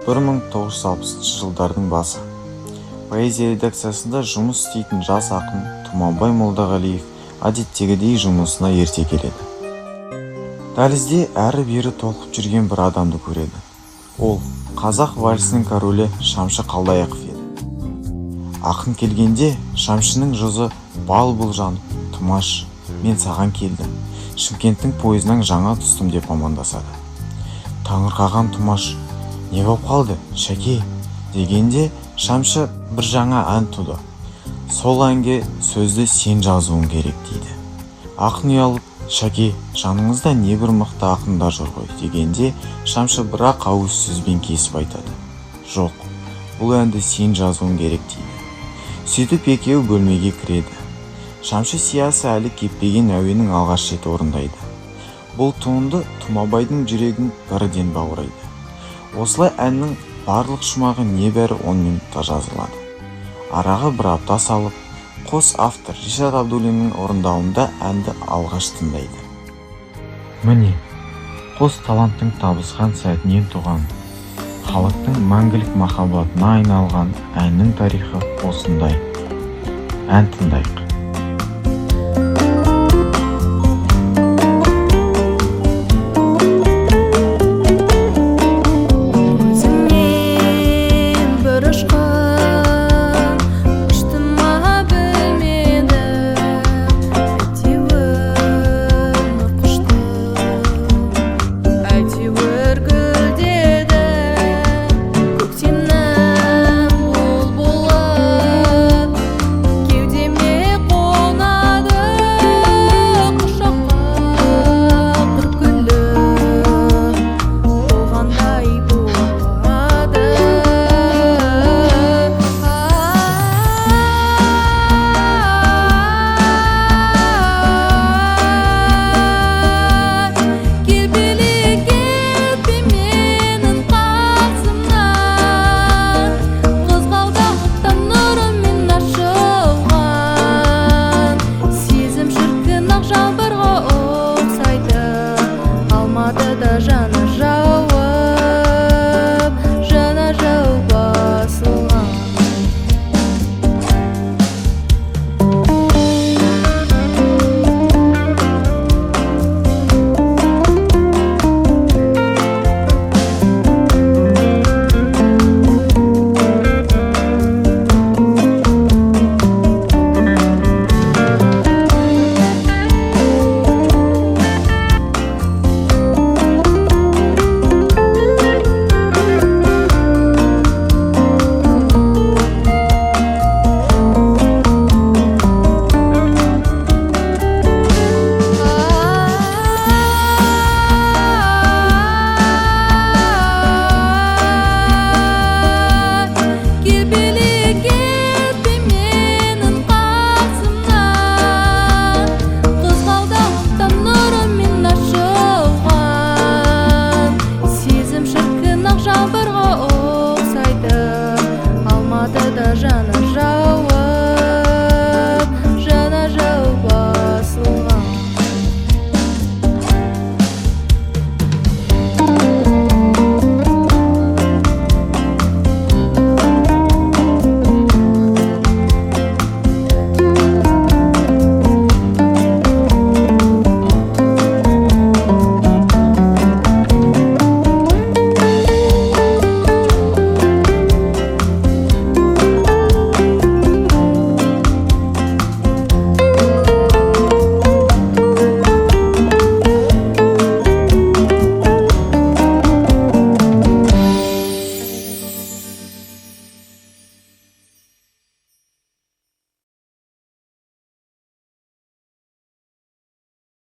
1960 жылдардың басы. Поэзия редакциясында жұмыс істейтін жас ақын Тұманбай Молдағалиев әдеттегідей жұмысына ерте келеді. Дәлізде әрі-бері толқып жүрген бір адамды көреді. Ол қазақ вальсінің королі Шамшы Қалдаяқов еді. Ақын келгенде Шамшының жүзі бал-бұл жанып, Тұмаш, мен саған келдім, Шымкенттің пойызынан жаңа түстім деп амандасады. Таңырқаған Тұмаш, не болып қалды, Шәке, дегенде Шамшы бір жаңа ән туды. Сол әнге сөзді сен жазуың керек дейді. Ақын ұялып, Шәке, жаныңызда не бір мықты ақындар жүр ғой, дегенде Шамшы бірақ ауыз сөзбен кесіп айтады. Жоқ, бұл әнді сен жазуың керек дейді. Сөйтіп екеуі бөлмеге кіреді. Шамшы сиясы әлі кеппеген әуенің алғаш рет орындайды. Бұл туынды Тұмабайдың жүрегін бірден баурайды. Осылай әннің барлық шумағы небәрі 10 минутта жазылады. Араға бір апта салып, қос автор Ришат Абдуллиннің орындауында әнді алғаш тыңдайды. Міне, қос таланттың табысқан сәтінен туған, халықтың мәңгілік махаббатына айналған әннің тарихы осындай. Ән тыңдайық.